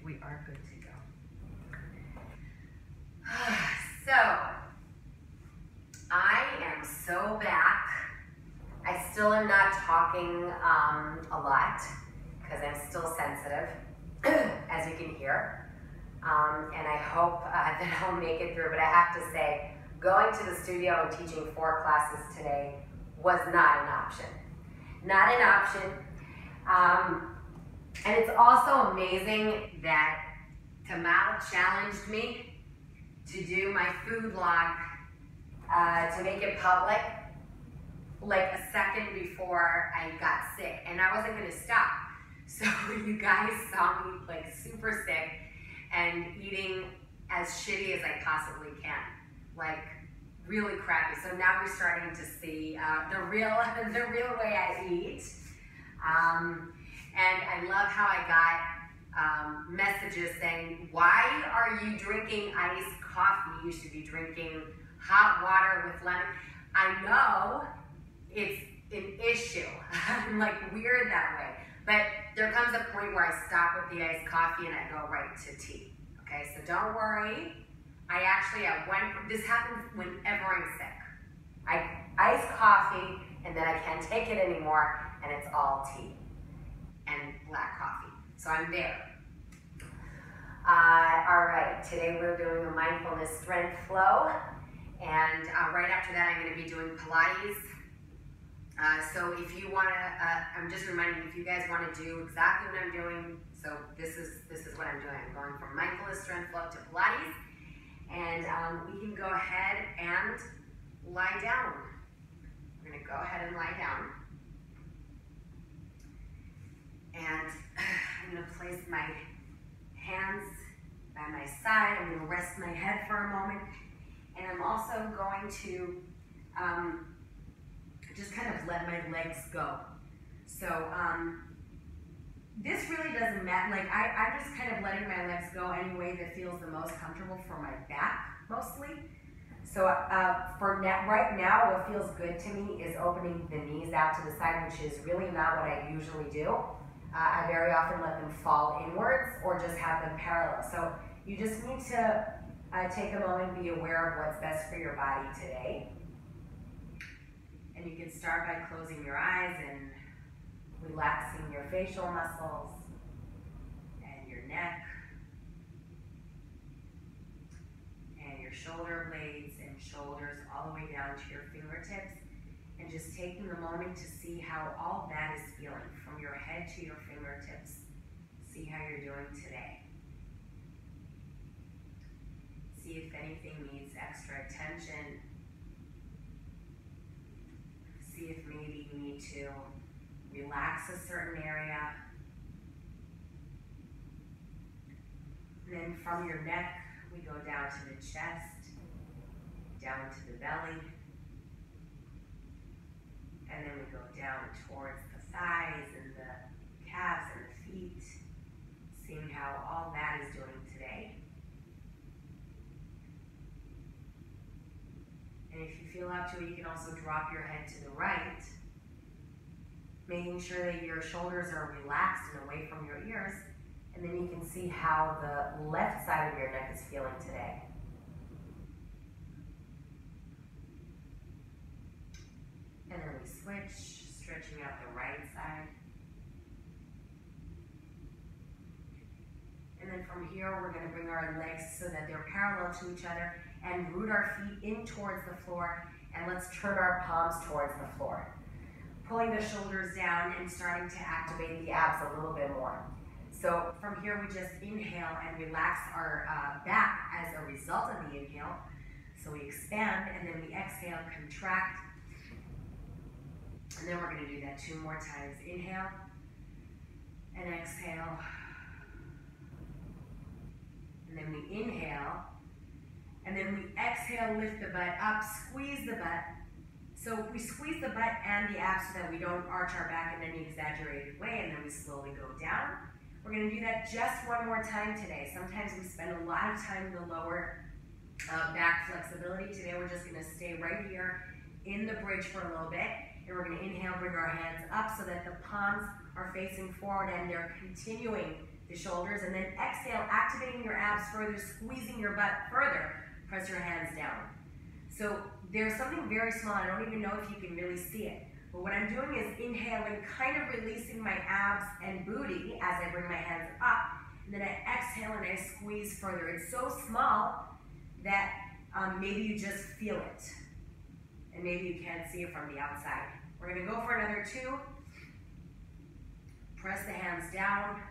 We are good to go. So, I am so back. I still am not talking a lot because I'm still sensitive, as you can hear. And I hope that I'll make it through, but I have to say, going to the studio and teaching 4 classes today was not an option. Not an option. And it's also amazing that Tamal challenged me to do my food log, to make it public, like a second before I got sick, and I wasn't gonna stop. So you guys saw me like super sick and eating as shitty as I possibly can, like really crappy. So now we're starting to see the real way I eat. And I love how I got messages saying, why are you drinking iced coffee? You should be drinking hot water with lemon. I know it's an issue. I'm like weird that way. But there comes a point where I stop with the iced coffee and I go right to tea. Okay, so don't worry. I actually this happens whenever I'm sick. I ice coffee and then I can't take it anymore and it's all tea and black coffee. So I'm there. All right, today we're doing a mindfulness strength flow. And right after that, I'm going to be doing Pilates. So if you want to, I'm just reminding you, if you guys want to do exactly what I'm doing, so this is what I'm doing. I'm going from mindfulness strength flow to Pilates. And we can go ahead and lie down. We're going to go ahead and lie down. And I'm going to place my hands by my side. I'm going to rest my head for a moment. And I'm also going to just kind of let my legs go. So this really doesn't matter. Like I'm just kind of letting my legs go any way that feels the most comfortable for my back, mostly. So right now, what feels good to me is opening the knees out to the side, which is really not what I usually do. I very often let them fall inwards or just have them parallel. So you just need to take a moment and be aware of what's best for your body today. And you can start by closing your eyes and relaxing your facial muscles and your neck and your shoulder blades and shoulders all the way down to your fingertips. And just taking the moment to see how all that is feeling from your head to your fingertips. See how you're doing today. See if anything needs extra attention. See if maybe you need to relax a certain area. And then from your neck, we go down to the chest, down to the belly. And then we go down towards the thighs and the calves and the feet, seeing how all that is doing today. And if you feel up to it, you can also drop your head to the right, making sure that your shoulders are relaxed and away from your ears. And then you can see how the left side of your neck is feeling today. And then we switch, stretching out the right side. And then from here, we're going to bring our legs so that they're parallel to each other and root our feet in towards the floor. And let's turn our palms towards the floor. Pulling the shoulders down and starting to activate the abs a little bit more. So from here, we just inhale and relax our back as a result of the inhale. So we expand and then we exhale, contract. And then we're going to do that 2 more times. Inhale and exhale. And then we inhale. And then we exhale, lift the butt up, squeeze the butt. So we squeeze the butt and the abs so that we don't arch our back in any exaggerated way, and then we slowly go down. We're going to do that just 1 more time today. Sometimes we spend a lot of time in the lower back flexibility. Today we're just going to stay right here in the bridge for a little bit. And we're going to inhale, bring our hands up so that the palms are facing forward and they're continuing the shoulders, and then exhale, activating your abs further, squeezing your butt further. Press your hands down. So there's something very small, I don't even know if you can really see it, but what I'm doing is inhaling, kind of releasing my abs and booty as I bring my hands up, and then I exhale and I squeeze further. It's so small that maybe you just feel it, and maybe you can't see it from the outside. We're gonna go for another 2. Press the hands down.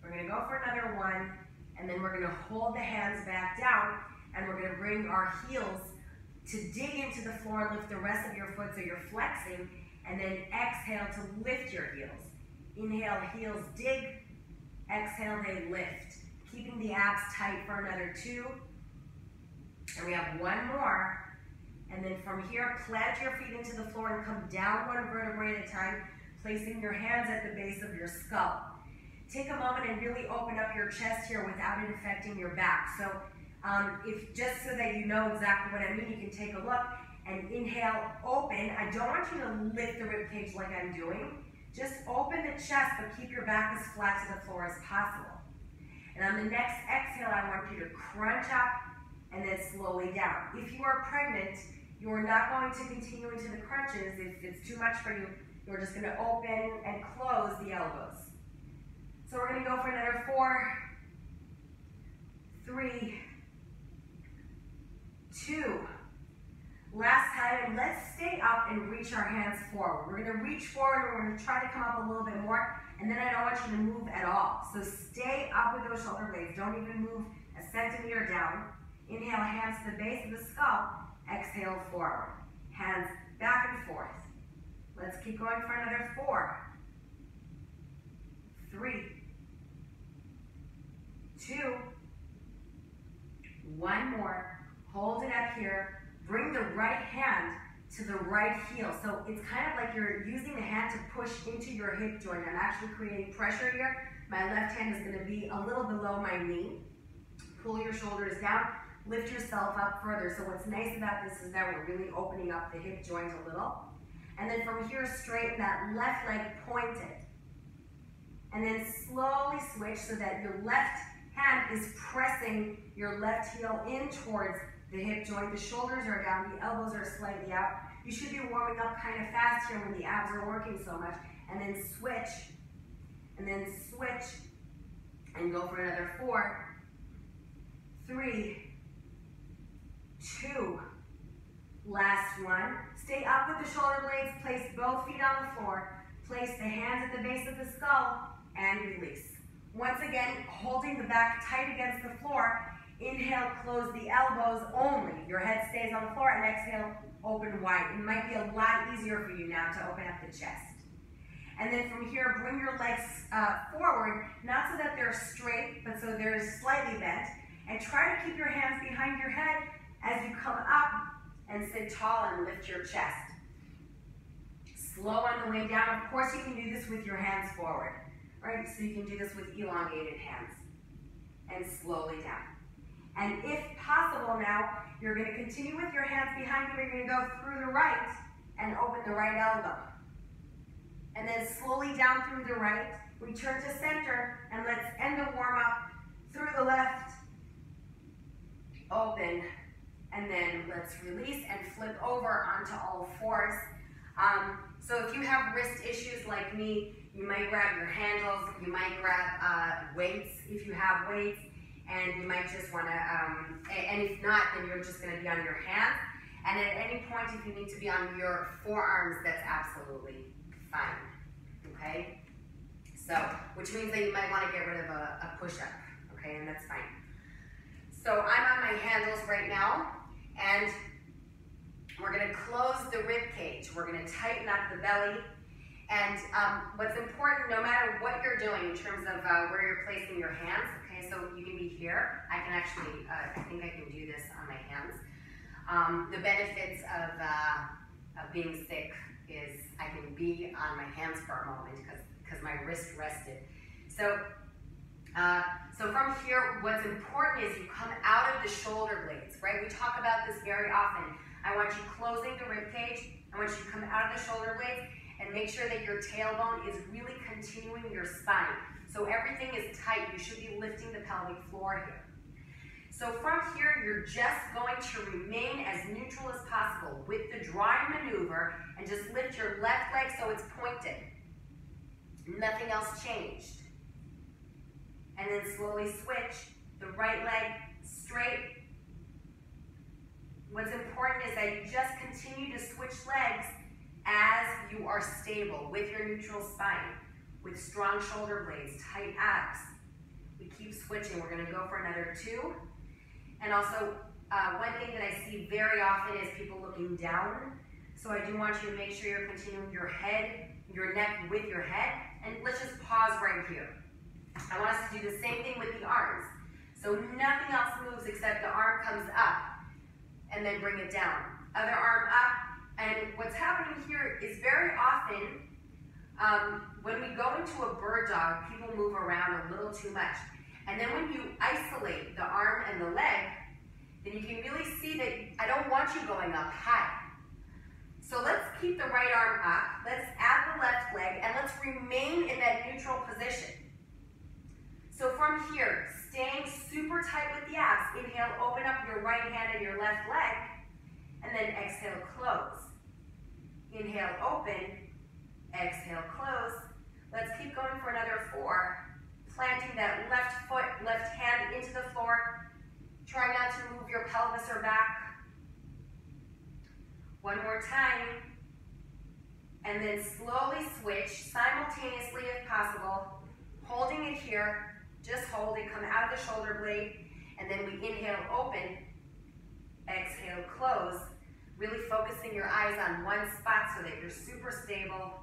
We're gonna go for another 1, and then we're gonna hold the hands back down, and we're gonna bring our heels to dig into the floor, lift the rest of your foot so you're flexing, and then exhale to lift your heels. Inhale, heels dig, exhale, they lift. Keeping the abs tight for another 2, and we have 1 more, and then from here, plant your feet into the floor and come down 1 vertebrae at a time, placing your hands at the base of your skull. Take a moment and really open up your chest here without it affecting your back. So just so that you know exactly what I mean, you can take a look and inhale, open. I don't want you to lift the rib cage like I'm doing. Just open the chest, but keep your back as flat to the floor as possible. And on the next exhale, I want you to crunch up and then slowly down. If you are pregnant, you are not going to continue into the crunches. If it's too much for you, you're just going to open and close the elbows. So we're going to go for another 4, 3, 2. Last time, and let's stay up and reach our hands forward. We're going to reach forward, and we're going to try to come up a little bit more, and then I don't want you to move at all. So stay up with those shoulder blades. Don't even move a centimeter down. Inhale, hands to the base of the skull. Exhale, forward. Hands back and forth. Let's keep going for another 4, 3, 2, 1 more. Hold it up here. Bring the right hand to the right heel. So it's kind of like you're using the hand to push into your hip joint. I'm actually creating pressure here. My left hand is going to be a little below my knee. Pull your shoulders down. Lift yourself up further. So what's nice about this is that we're really opening up the hip joint a little. And then from here, straighten that left leg pointed. And then slowly switch so that your left hand is pressing your left heel in towards the hip joint. The shoulders are down, the elbows are slightly out. You should be warming up kind of fast here when the abs are working so much. And then switch, and go for another 4, 3, 2, last 1. Stay up with the shoulder blades, place both feet on the floor, place the hands at the base of the skull, and release. Once again, holding the back tight against the floor, inhale, close the elbows only. Your head stays on the floor, and exhale, open wide. It might be a lot easier for you now to open up the chest. And then from here, bring your legs forward, not so that they're straight, but so they're slightly bent. And try to keep your hands behind your head as you come up and sit tall and lift your chest. Slow on the way down. Of course, you can do this with your hands forward, right? So you can do this with elongated hands. And slowly down. And if possible now, you're going to continue with your hands behind you. You're going to go through the right and open the right elbow. And then slowly down through the right. Return to center, and let's end the warm-up through the left. Open, and then let's release and flip over onto all 4s. So if you have wrist issues like me, you might grab your handles, you might grab weights if you have weights, and you might just want to, and if not, then you're just going to be on your hands. And at any point, if you need to be on your forearms, that's absolutely fine, okay? So, which means that you might want to get rid of a push-up, okay, and that's fine. So I'm on my handles right now, and we're going to close the rib cage. We're going to tighten up the belly, and what's important, no matter what you're doing in terms of where you're placing your hands, okay, so you can be here. I can actually, I think I can do this on my hands. The benefits of being sick is I can be on my hands for a moment because my wrist rested. So from here, what's important is you come out of the shoulder blades, right? We talk about this very often. I want you closing the rib cage. I want you to come out of the shoulder blades and make sure that your tailbone is really continuing your spine. So everything is tight. You should be lifting the pelvic floor here. So from here, you're just going to remain as neutral as possible with the drawing maneuver and just lift your left leg so it's pointed. Nothing else changed. And then slowly switch the right leg straight. What's important is that you just continue to switch legs as you are stable with your neutral spine, with strong shoulder blades, tight abs. We keep switching. We're going to go for another 2. And also, one thing that I see very often is people looking down. So I do want you to make sure you're continuing your neck with your head. And let's just pause right here. I want us to do the same thing with the arms. So nothing else moves except the arm comes up and then bring it down. Other arm up. And what's happening here is very often, when we go into a bird dog, people move around a little too much. And then when you isolate the arm and the leg, then you can really see that I don't want you going up high. So let's keep the right arm up. Let's add the left leg, and let's remain in that neutral position. So from here, staying super tight with the abs, inhale, open up your right hand and your left leg, and then exhale, close. Inhale, open, exhale, close. Let's keep going for another 4. Planting that left foot, left hand into the floor. Try not to move your pelvis or back. One more time. And then slowly switch, simultaneously if possible. Holding it here. Just hold it, come out of the shoulder blade. And then we inhale, open. Exhale, close. Really focusing your eyes on one spot so that you're super stable.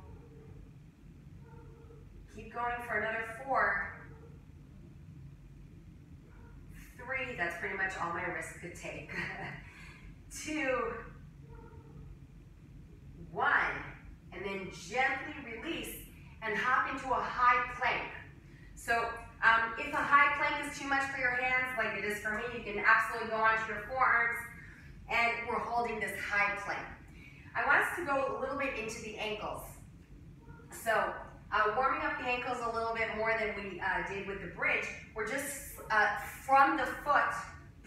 Keep going for another 4. 3, that's pretty much all my wrist could take. 2, 1, and then gently release and hop into a high plank. So if a high plank is too much for your hands, like it is for me, you can absolutely go onto your forearms, and we're holding this high plank. I want us to go a little bit into the ankles. So warming up the ankles a little bit more than we did with the bridge, we're just from the foot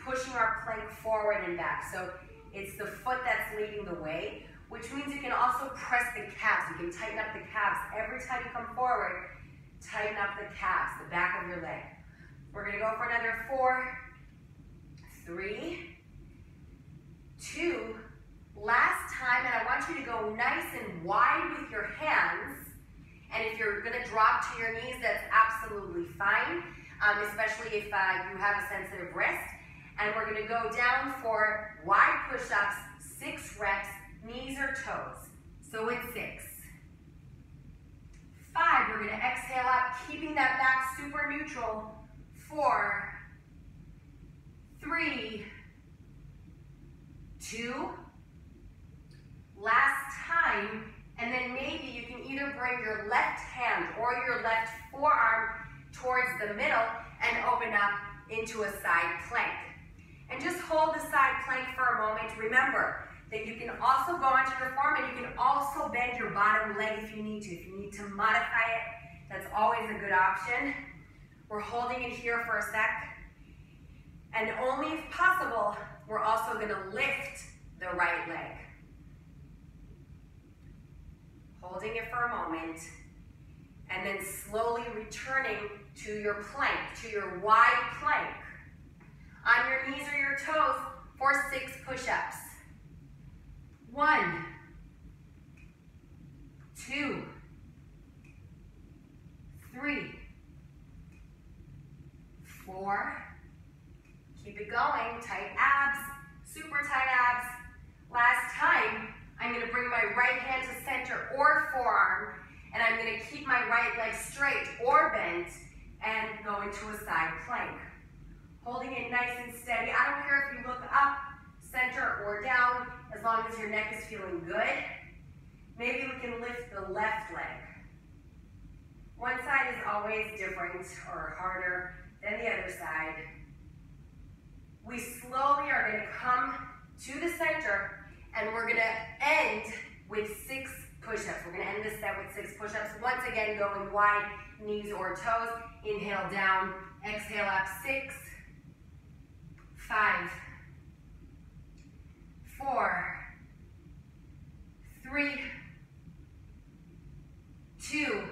pushing our plank forward and back. So it's the foot that's leading the way, which means you can also press the calves. You can tighten up the calves. Every time you come forward, tighten up the calves, the back of your leg. We're going to go for another 4, 3, 2, last time, and I want you to go nice and wide with your hands. And if you're going to drop to your knees, that's absolutely fine, especially if you have a sensitive wrist. And we're going to go down for wide push-ups, 6 reps, knees or toes. So it's 6. 5, we're going to exhale up, keeping that back super neutral. 4, 3, 2, last time, and then maybe you can either bring your left hand or your left forearm towards the middle and open up into a side plank. And just hold the side plank for a moment. Remember that you can also go onto your form, and you can also bend your bottom leg if you need to. If you need to modify it, that's always a good option. We're holding it here for a sec. And only if possible, we're also going to lift the right leg. Holding it for a moment, and then slowly returning to your plank, to your wide plank. On your knees or your toes for 6 push-ups. 1, 2, 3, 4. Keep it going. Tight abs, super tight abs. Last time, I'm going to bring my right hand to center or forearm, and I'm going to keep my right leg straight or bent and go into a side plank. Holding it nice and steady. I don't care if you look up, center, or down, as long as your neck is feeling good. Maybe we can lift the left leg. One side is always different or harder than the other side. We slowly are going to come to the center, and we're going to end with 6 push-ups. We're going to end this set with 6 push-ups. Once again, going wide, knees or toes. Inhale down, exhale up. 6, 5, 4, 3, 2,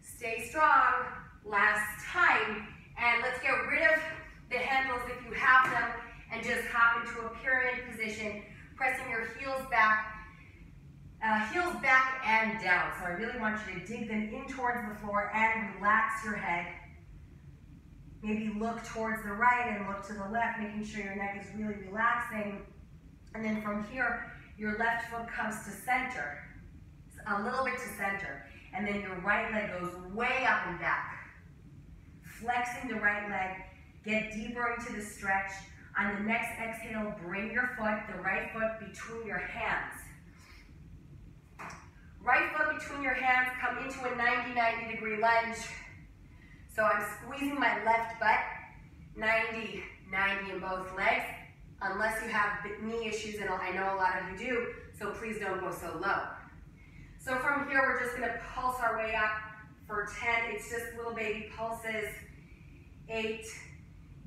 stay strong, last time, and let's get rid of the handles if you have them, and just hop into a pyramid position, pressing your heels back and down. So I really want you to dig them in towards the floor and relax your head. Maybe look towards the right and look to the left, making sure your neck is really relaxing. And then from here, your left foot comes to center, a little bit to center. And then your right leg goes way up and back. Flexing the right leg, get deeper into the stretch. On the next exhale, bring your foot, the right foot, between your hands. Right foot between your hands, come into a 90 degree lunge. So I'm squeezing my left butt, 90 in both legs, unless you have knee issues, and I know a lot of you do, so please don't go so low. So from here, we're just gonna pulse our way up for 10. It's just little baby pulses. 8,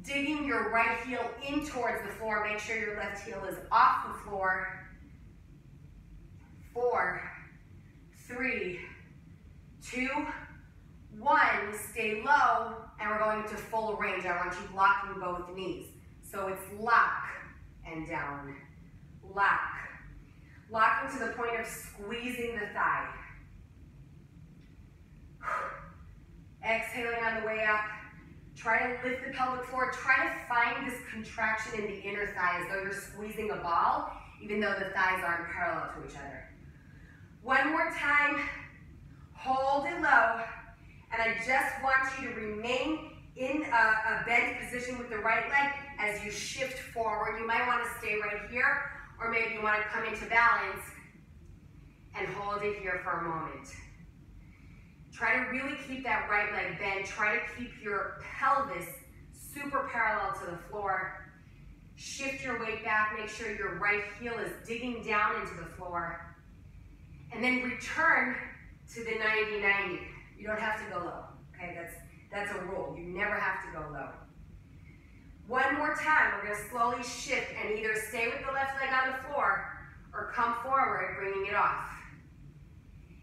digging your right heel in towards the floor. Make sure your left heel is off the floor. 4, 3, 2, 1. Stay low, and we're going to full range. I want you locking both knees. So it's lock and down, lock. Locking to the point of squeezing the thigh. Exhaling on the way up. Try to lift the pelvic floor. Try to find this contraction in the inner thigh as though you're squeezing a ball, even though the thighs aren't parallel to each other. One more time. Hold it low. And I just want you to remain in a bent position with the right leg as you shift forward. You might want to stay right here, or maybe you want to come into balance and hold it here for a moment. Try to really keep that right leg bent. Try to keep your pelvis super parallel to the floor. Shift your weight back. Make sure your right heel is digging down into the floor. And then return to the 90. You don't have to go low, okay? That's a rule. You never have to go low. One more time, we're gonna slowly shift and either stay with the left leg on the floor or come forward, bringing it off.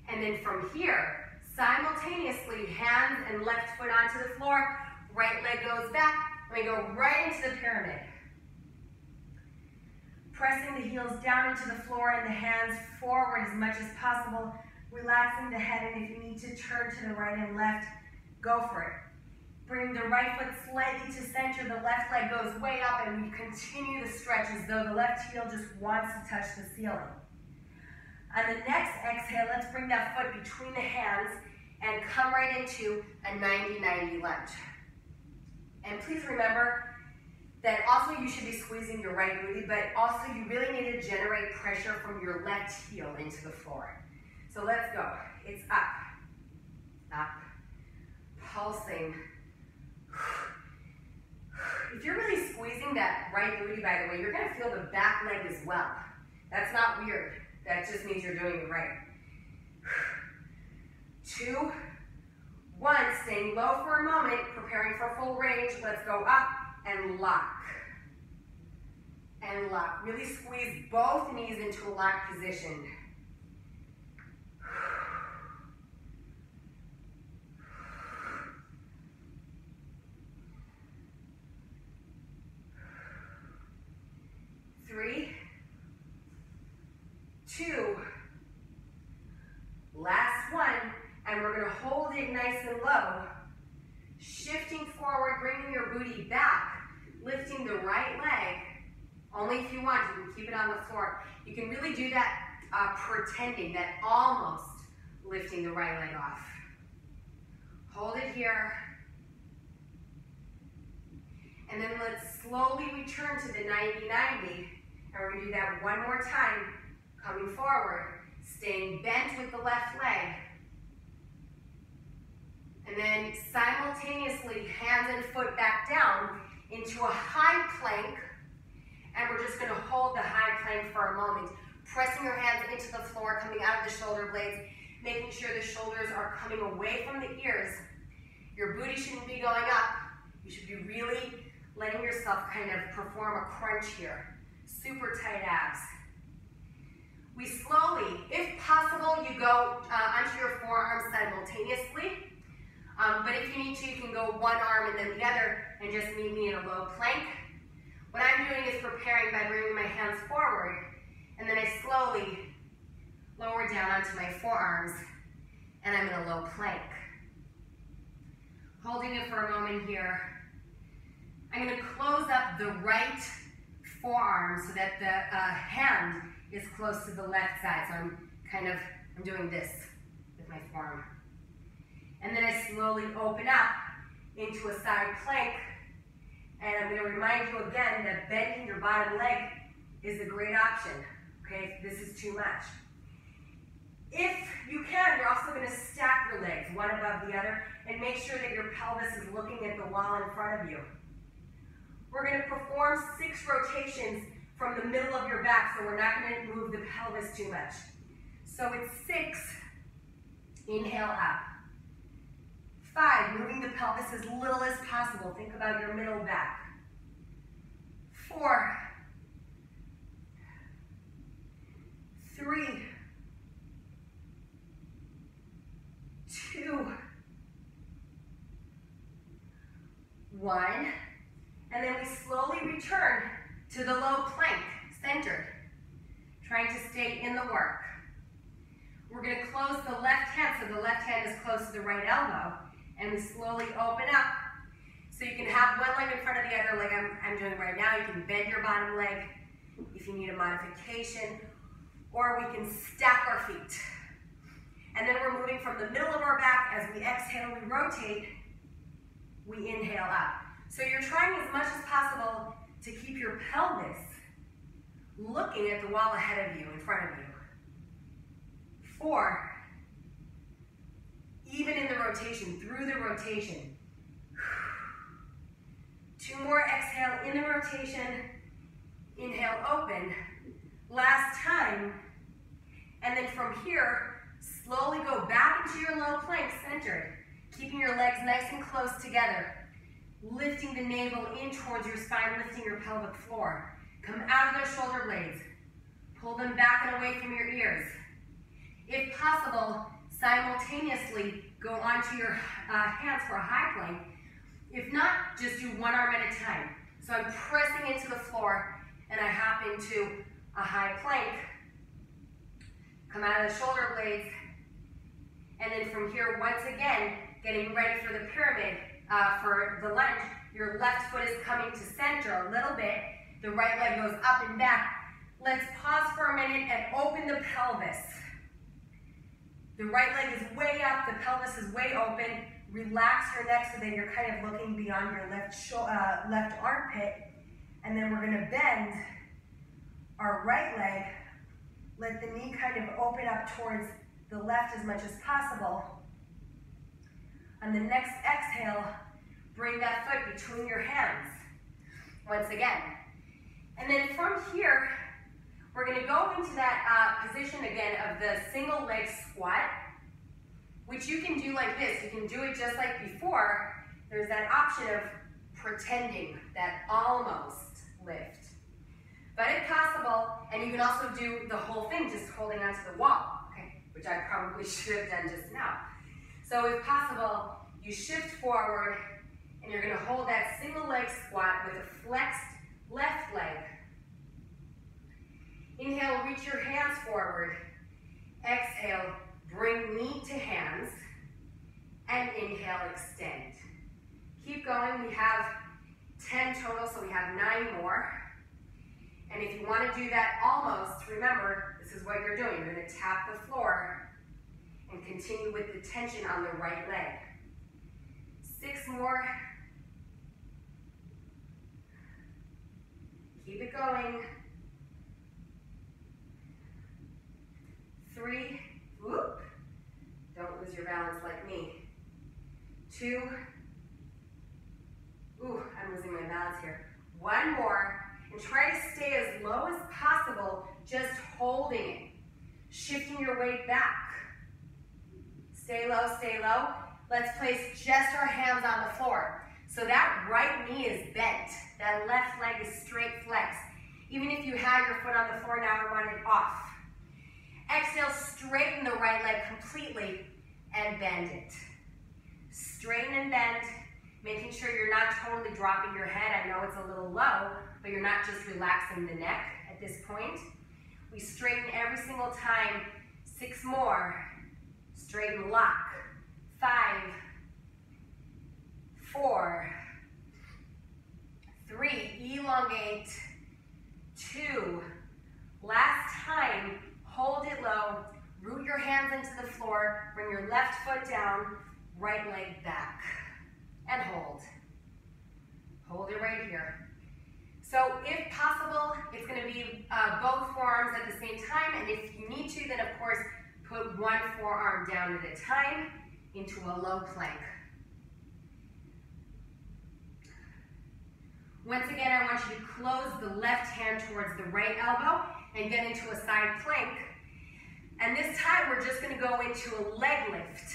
And then from here, simultaneously, hands and left foot onto the floor, right leg goes back, and we go right into the pyramid. Pressing the heels down into the floor and the hands forward as much as possible, relaxing the head, and if you need to turn to the right and left, go for it. Bring the right foot slightly to center, the left leg goes way up, and we continue the stretch as though the left heel just wants to touch the ceiling. On the next exhale, let's bring that foot between the hands and come right into a 90 lunge. And please remember that also you should be squeezing your right booty, but also you really need to generate pressure from your left heel into the floor. So let's go. It's up, pulsing. If you're really squeezing that right booty, by the way, you're gonna feel the back leg as well. That's not weird. That just means you're doing it right. 2, 1, staying low for a moment, preparing for full range. Let's go up and lock. And lock. Really squeeze both knees into a lock position. Three, 2, last one, and we're going to hold it nice and low. Shifting forward, bringing your booty back, lifting the right leg. Only if you want, you can keep it on the floor. You can really do that pretending that almost lifting the right leg off. Hold it here. And then let's slowly return to the 90. And we're going to do that one more time. Coming forward, staying bent with the left leg. And then simultaneously, hands and foot back down into a high plank. And we're just going to hold the high plank for a moment. Pressing your hands into the floor, coming out of the shoulder blades, making sure the shoulders are coming away from the ears. Your booty shouldn't be going up. You should be really letting yourself kind of perform a crunch here. Super tight abs. We slowly, if possible, you go onto your forearms simultaneously. But if you need to, you can go one arm and then the other and just meet me in a low plank. What I'm doing is preparing by bringing my hands forward, and then I slowly lower down onto my forearms, and I'm in a low plank. Holding it for a moment here. I'm going to close up the right forearm so that the hand is close to the left side. So I'm doing this with my forearm. And then I slowly open up into a side plank. And I'm going to remind you again that bending your bottom leg is a great option, okay, if this is too much. If you can, you're also going to stack your legs one above the other and make sure that your pelvis is looking at the wall in front of you. We're going to perform 6 rotations from the middle of your back, so we're not going to move the pelvis too much. So it's 6, inhale up. 5, moving the pelvis as little as possible. Think about your middle back. 4, 3, 2, 1, and then we slowly return to the low plank, centered, trying to stay in the work. We're going to close the left hand, so the left hand is close to the right elbow, and we slowly open up. So you can have one leg in front of the other, like I'm doing right now. You can bend your bottom leg if you need a modification, or we can stack our feet. And then we're moving from the middle of our back. As we exhale, we rotate, we inhale up. So you're trying as much as possible to keep your pelvis looking at the wall ahead of you, in front of you. 4, even in the rotation, through the rotation. 2 more, exhale in the rotation, inhale, open. Last time, and then from here, slowly go back into your low plank, centered, keeping your legs nice and close together, lifting the navel in towards your spine, lifting your pelvic floor. Come out of those shoulder blades, pull them back and away from your ears. If possible, simultaneously go onto your hands for a high plank. If not, just do one arm at a time. So I'm pressing into the floor and I hop into a high plank. Come out of the shoulder blades. And then from here, once again, getting ready for the pyramid, for the lunge. Your left foot is coming to center a little bit. The right leg goes up and back. Let's pause for a minute and open the pelvis. The right leg is way up, the pelvis is way open. Relax your neck so that you're kind of looking beyond your left armpit. And then we're going to bend our right leg. Let the knee kind of open up towards the left as much as possible. On the next exhale, bring that foot between your hands. Once again. And then from here, we're going to go into that position again of the single leg squat, which you can do like this. You can do it just like before. There's that option of pretending that almost lift. But if possible, and you can also do the whole thing just holding onto the wall, okay, which I probably should have done just now. So if possible, you shift forward and you're going to hold that single leg squat with a flexed left leg. Inhale, reach your hands forward. Exhale, bring knee to hands. And inhale, extend. Keep going. We have 10 total, so we have 9 more. And if you want to do that almost, remember, this is what you're doing. You're going to tap the floor and continue with the tension on the right leg. 6 more. Keep it going. 3, whoop. Don't lose your balance like me. 2, ooh, I'm losing my balance here. 1 more, and try to stay as low as possible, just holding it. Shifting your weight back. Stay low, let's place just our hands on the floor. So that right knee is bent. That left leg is straight flexed. Even if you have your foot on the floor, now I want it off. Exhale, straighten the right leg completely and bend it. Straighten and bend, making sure you're not totally dropping your head. I know it's a little low, but you're not just relaxing the neck at this point. We straighten every single time. 6 more. Straighten, lock. 5, 4, 3, elongate. 2, last time, hold it low, root your hands into the floor, bring your left foot down, right leg back, and hold. Hold it right here. So if possible, it's going to be both forearms at the same time, and if you need to, then of course, put one forearm down at a time into a low plank. Once again, I want you to close the left hand towards the right elbow and get into a side plank. And this time, we're just going to go into a leg lift.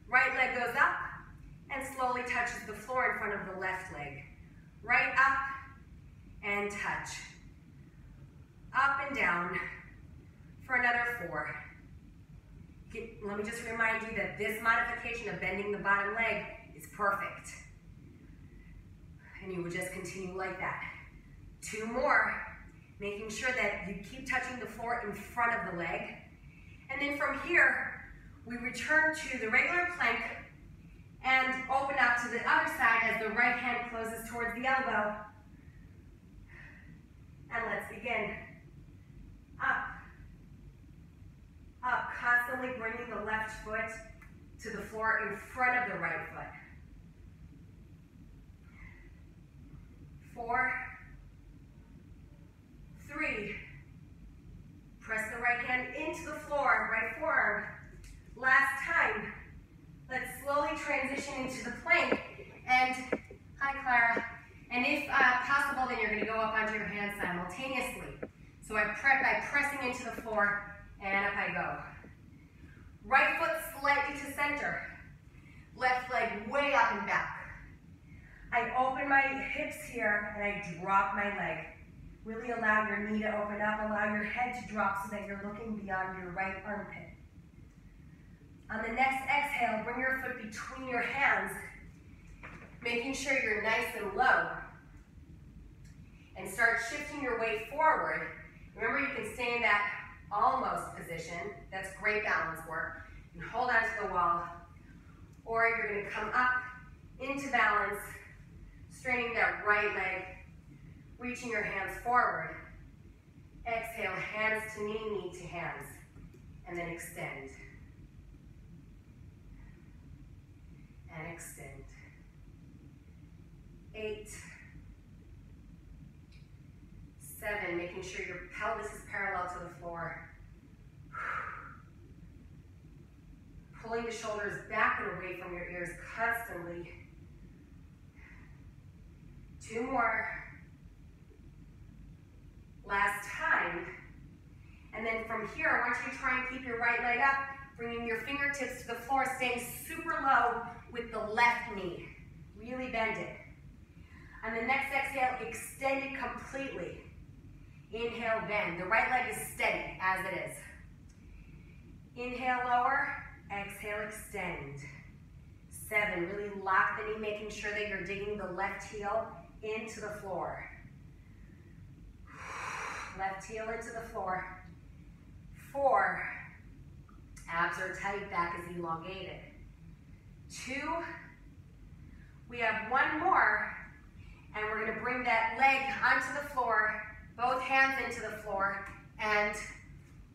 Right leg goes up and slowly touches the floor in front of the left leg. Right up and touch. Up and down for another 4. Let me just remind you that this modification of bending the bottom leg is perfect. And you would just continue like that. 2 more, making sure that you keep touching the floor in front of the leg. And then from here, we return to the regular plank and open up to the other side as the right hand closes towards the elbow. And let's begin. Up. Up, constantly bringing the left foot to the floor in front of the right foot. 4, 3, press the right hand into the floor, right forearm. Last time, let's slowly transition into the plank. And, hi Clara. And if possible, then you're going to go up onto your hands simultaneously. So I prep by pressing into the floor, and up I go. Right foot slightly to center. Left leg way up and back. I open my hips here and I drop my leg. Really allow your knee to open up, allow your head to drop so that you're looking beyond your right armpit. On the next exhale, bring your foot between your hands, making sure you're nice and low. And start shifting your weight forward. Remember, you can stay in that almost position. That's great balance work. And hold onto the wall. Or you're going to come up into balance, straining that right leg, reaching your hands forward. Exhale, hands to knee, knee to hands, and then extend. And extend. 8, 7, making sure your pelvis is parallel to the floor. Pulling the shoulders back and away from your ears constantly. 2 more. Last time. And then from here, I want you to try and keep your right leg up, bringing your fingertips to the floor, staying super low with the left knee. Really bend it. On the next exhale, extend it completely. Inhale, bend. The right leg is steady as it is. Inhale, lower. Exhale, extend. 7, really lock the knee, making sure that you're digging the left heel into the floor. Left heel into the floor. 4, abs are tight, back is elongated. 2, we have 1 more, and we're going to bring that leg onto the floor, both hands into the floor, and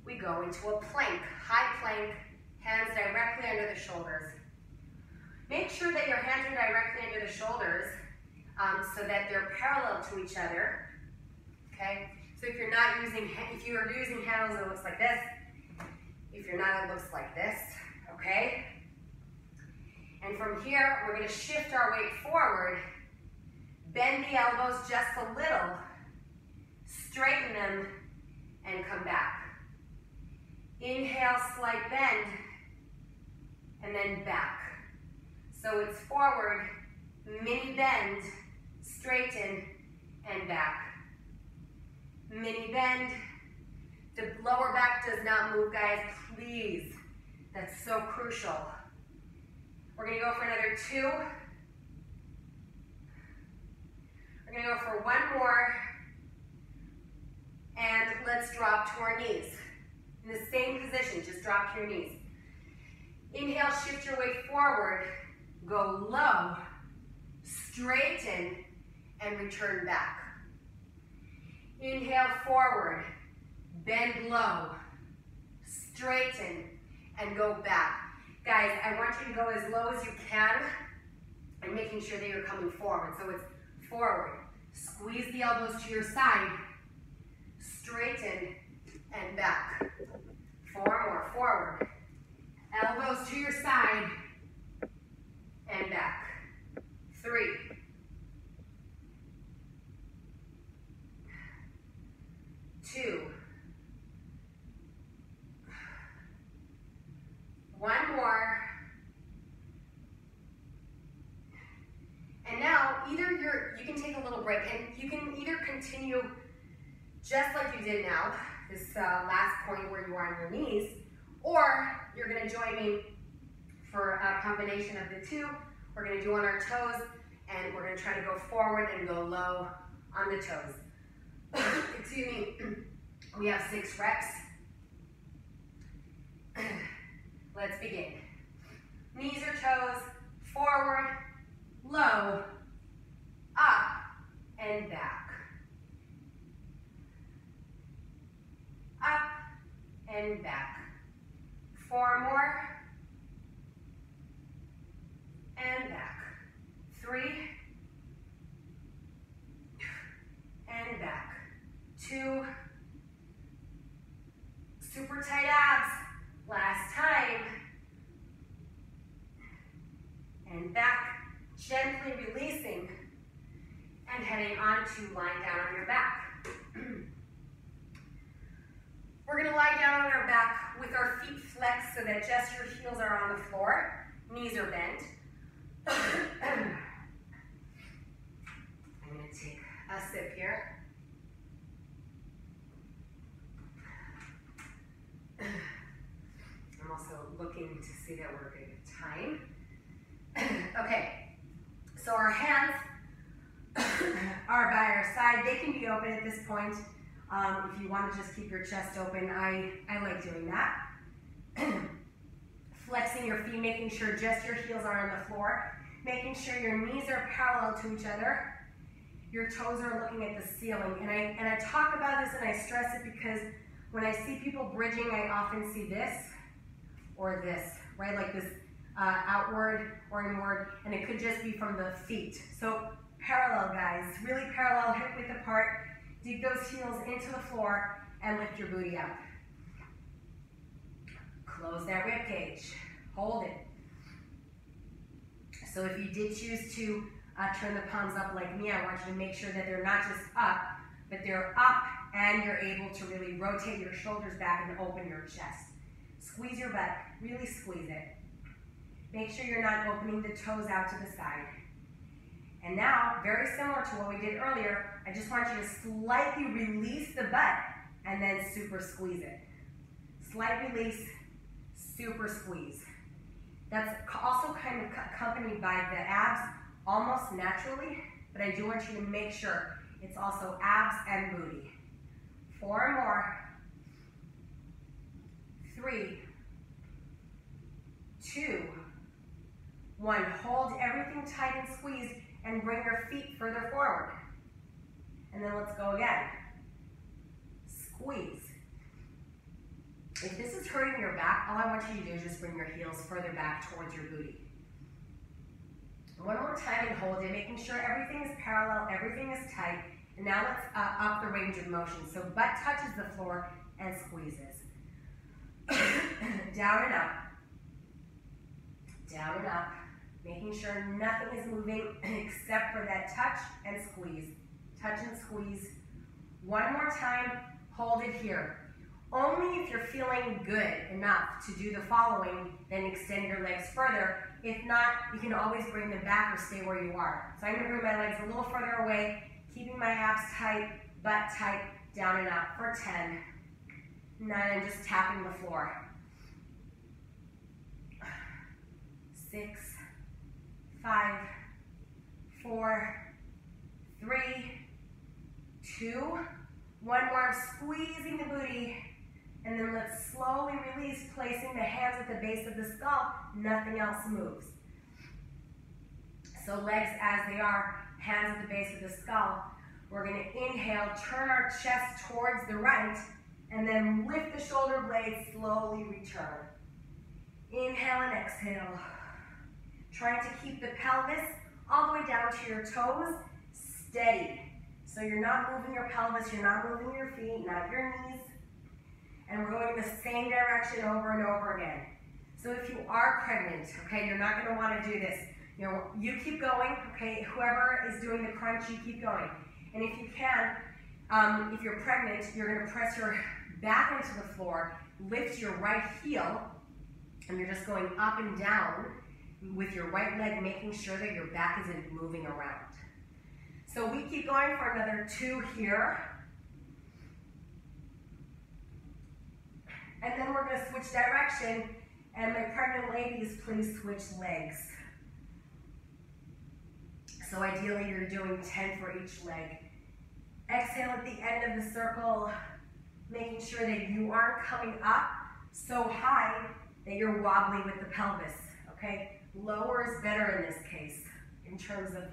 we go into a plank, high plank, hands directly under the shoulders. Make sure that your hands are directly under the shoulders so that they're parallel to each other, okay? So if you're not using, if you are using handles, it looks like this. If you're not, it looks like this, okay? And from here, we're going to shift our weight forward, bend the elbows just a little, straighten them, and come back. Inhale, slight bend, and then back. So it's forward, mini bend, straighten, and back. Mini bend. The lower back does not move, guys, please. That's so crucial. We're gonna go for another 2. We're gonna go for 1 more. And let's drop to our knees. In the same position, just drop to your knees. Inhale, shift your weight forward. Go low, straighten, and return back. Inhale forward, bend low, straighten, and go back. Guys, I want you to go as low as you can and making sure that you're coming forward. So it's forward, squeeze the elbows to your side, straighten, and back. 4 more, forward, elbows to your side, and back. 3. 2. 1 more. And now, either you can take a little break, and you can either continue just like you did now, this last point where you are on your knees, or you're going to join me for a combination of the 2. We're going to do on our toes, and we're going to try to go forward and go low on the toes. Excuse me. We have 6 reps. Let's begin. Knees or toes, forward, low, up, and back. Up and back. 4 more. And back. 3. And back. 2. Super tight abs. Last time. And back. Gently releasing. And heading on to lying down on your back. We're going to lie down on our back with our feet flexed so that just your heels are on the floor. Knees are bent. I'm going to take a sip here. I'm also looking to see that we're good at time. Okay, so our hands are by our side. They can be open at this point. If you want to just keep your chest open, I like doing that. Flexing your feet, making sure just your heels are on the floor. Making sure your knees are parallel to each other. Your toes are looking at the ceiling. And I talk about this and I stress it because when I see people bridging, I often see this or this, right? Like this outward or inward, and it could just be from the feet. So parallel, guys, really parallel, hip width apart. Dig those heels into the floor and lift your booty up. Close that rib cage. Hold it. So if you did choose to turn the palms up like me, I want you to make sure that they're not just up, but they're up and you're able to really rotate your shoulders back and open your chest. Squeeze your butt. Really squeeze it. Make sure you're not opening the toes out to the side. And now, very similar to what we did earlier, I just want you to slightly release the butt and then super squeeze it. Slight release, super squeeze. That's also kind of accompanied by the abs almost naturally, but I do want you to make sure it's also abs and booty. 4 more. 3, 2, 1. Hold everything tight and squeezed and bring your feet further forward. And then let's go again. Squeeze. If this is hurting your back, all I want you to do is just bring your heels further back towards your booty. 1 more time and hold it, making sure everything is parallel, everything is tight. And now let's up the range of motion. So butt touches the floor and squeezes. Down and up. Down and up. Making sure nothing is moving except for that touch and squeeze. Touch and squeeze. 1 more time, hold it here. Only if you're feeling good enough to do the following, then extend your legs further. If not, you can always bring them back or stay where you are. So I'm gonna bring my legs a little further away, keeping my abs tight, butt tight, down and up for 10, 9, and just tapping the floor. 6, 5, 4, 3, 2, one more, I'm squeezing the booty, and then let's slowly release, placing the hands at the base of the skull, nothing else moves. So legs as they are, hands at the base of the skull. We're gonna inhale, turn our chest towards the right, and then lift the shoulder blades, slowly return. Inhale and exhale. Trying to keep the pelvis all the way down to your toes, steady. So you're not moving your pelvis, you're not moving your feet, not your knees. And we're going in the same direction over and over again. So if you are pregnant, okay, you're not gonna wanna do this. You keep going, okay, whoever is doing the crunch, you keep going. And if you can, if you're pregnant, you're gonna press your back into the floor, lift your right heel, and you're just going up and down with your right leg, making sure that your back isn't moving around. So we keep going for another 2 here. And then we're gonna switch direction, and my pregnant ladies, please switch legs. So ideally you're doing 10 for each leg. Exhale at the end of the circle, making sure that you aren't coming up so high that you're wobbly with the pelvis, okay? Lower is better in this case, in terms of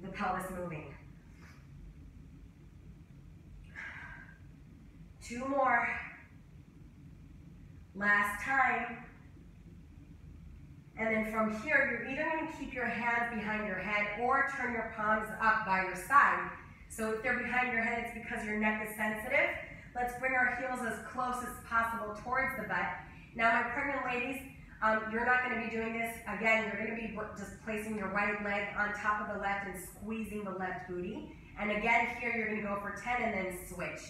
the pelvis moving. 2 more. Last time. And then from here, you're either going to keep your hands behind your head or turn your palms up by your side. So if they're behind your head, it's because your neck is sensitive. Let's bring our heels as close as possible towards the butt. Now, my pregnant ladies, you're not going to be doing this. Again, you're going to be just placing your right leg on top of the left and squeezing the left booty. And again, here you're going to go for 10 and then switch.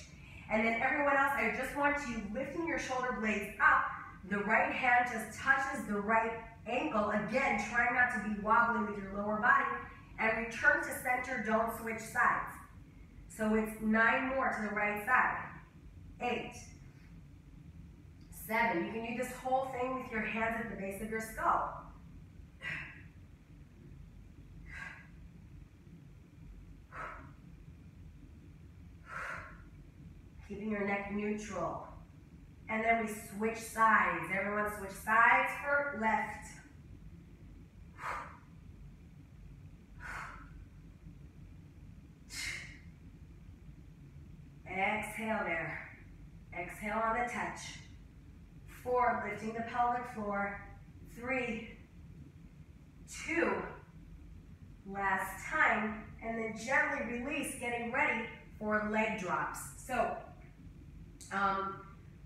And then everyone else, I just want you lifting your shoulder blades up. The right hand just touches the right ankle. Again, trying not to be wobbly with your lower body. And return to center, don't switch sides. So it's 9 more to the right side. 8, 7. You can do this whole thing with your hands at the base of your skull. Keeping your neck neutral. And then we switch sides. Everyone switch sides for left. Exhale there. Exhale on the touch. 4, lifting the pelvic floor. 3, 2, last time, and then gently release, getting ready for leg drops. So,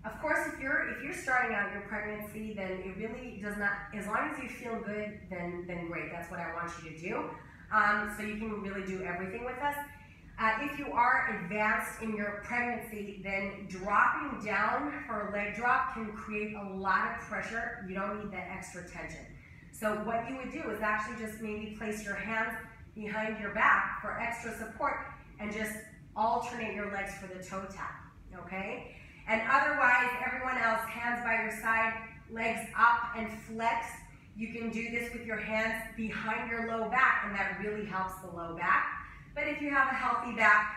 of course, if you're starting out your pregnancy, then it really does not, as long as you feel good, then great. That's what I want you to do. So you can really do everything with us. If you are advanced in your pregnancy, then dropping down for a leg drop can create a lot of pressure. You don't need that extra tension. So what you would do is actually just maybe place your hands behind your back for extra support and just alternate your legs for the toe tap, okay? And otherwise, everyone else, hands by your side, legs up and flex. You can do this with your hands behind your low back, and that really helps the low back. But if you have a healthy back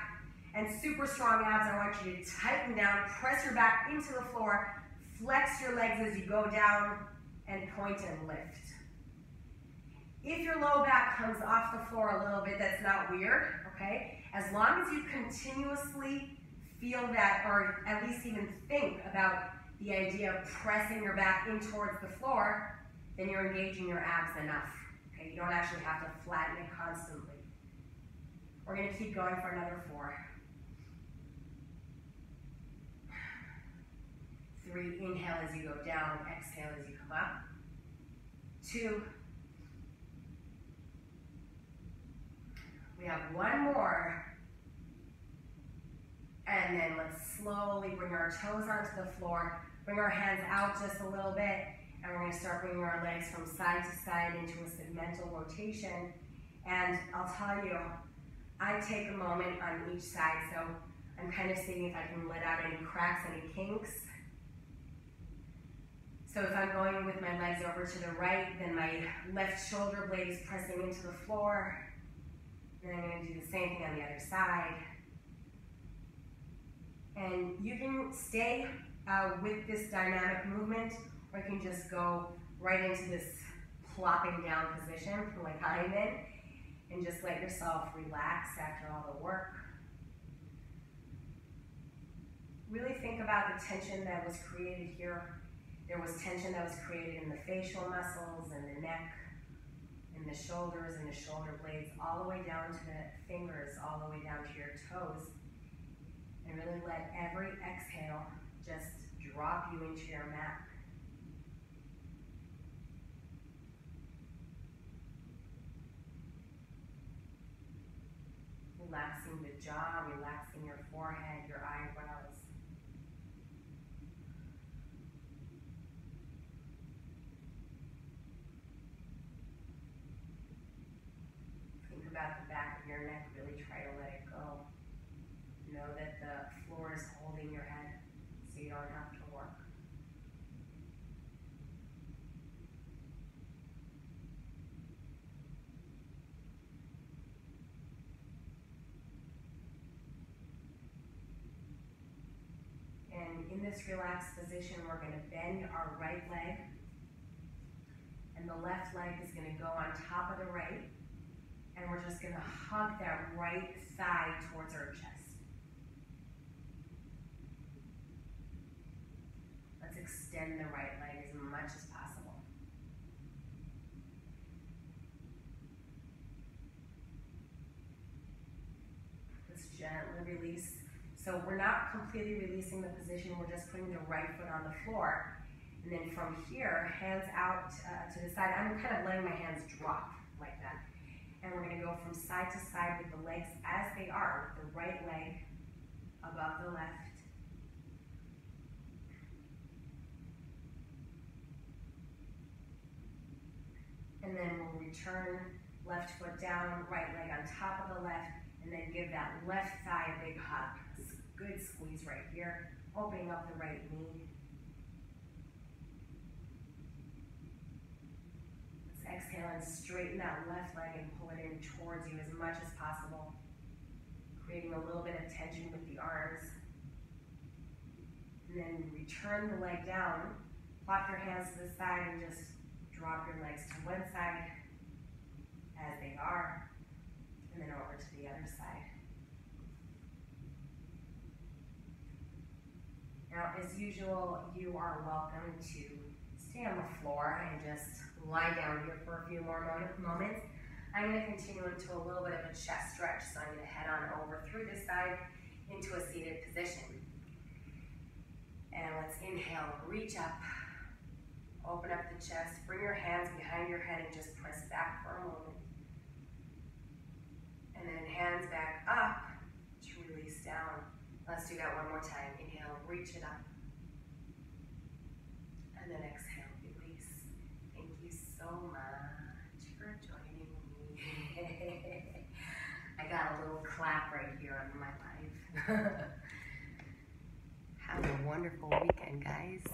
and super strong abs, I want you to tighten down, press your back into the floor, flex your legs as you go down, and point and lift. If your low back comes off the floor a little bit, that's not weird, okay? As long as you continuously feel that, or at least even think about the idea of pressing your back in towards the floor, then you're engaging your abs enough, okay? You don't actually have to flatten it constantly. We're going to keep going for another 4. 3, inhale as you go down, exhale as you come up. 2. We have 1 more. And then let's slowly bring our toes onto the floor, bring our hands out just a little bit, And we're going to start bringing our legs from side to side into a segmental rotation. And I'll tell you, I take a moment on each side, so I'm kind of seeing if I can let out any cracks, any kinks. So if I'm going with my legs over to the right, then my left shoulder blade is pressing into the floor. Then I'm going to do the same thing on the other side. And you can stay with this dynamic movement, or you can just go right into this plopping down position like I'm in, and just let yourself relax after all the work. Really think about the tension that was created here. There was tension that was created in the facial muscles and the neck, in the shoulders and the shoulder blades, all the way down to the fingers, all the way down to your toes. And really let every exhale just drop you into your mat. Relaxing the jaw, relaxing your forehead, your eyebrows. Think about the back of your neck, really try to let it go. Know that the floor is holding your head, so you don't have to work. And in this relaxed position, we're going to bend our right leg, and the left leg is going to go on top of the right, and we're just going to hug that right thigh towards our chest. Let's extend the right leg as much as possible. Let's gently release. So we're not completely releasing the position, we're just putting the right foot on the floor. And then from here, hands out to the side. I'm kind of letting my hands drop like that. And we're going to go from side to side with the legs as they are, with the right leg above the left. And then we'll return, left foot down, right leg on top of the left, and then give that left thigh a big hug. Good squeeze right here, opening up the right knee. Let's exhale and straighten that left leg and pull it in towards you as much as possible, creating a little bit of tension with the arms. And then return the leg down, flop your hands to the side, and just drop your legs to one side as they are, and then over to the other side. Now, as usual, you are welcome to stay on the floor and just lie down here for a few more moments. I'm going to continue into a little bit of a chest stretch, so I'm going to head on over through this side into a seated position. And let's inhale, reach up. Open up the chest, bring your hands behind your head and just press back for a moment. And then hands back up to release down. Let's do that one more time. Inhale, reach it up. And then exhale, release. Thank you so much for joining me. I got a little clap right here on my life. Have a wonderful weekend, guys.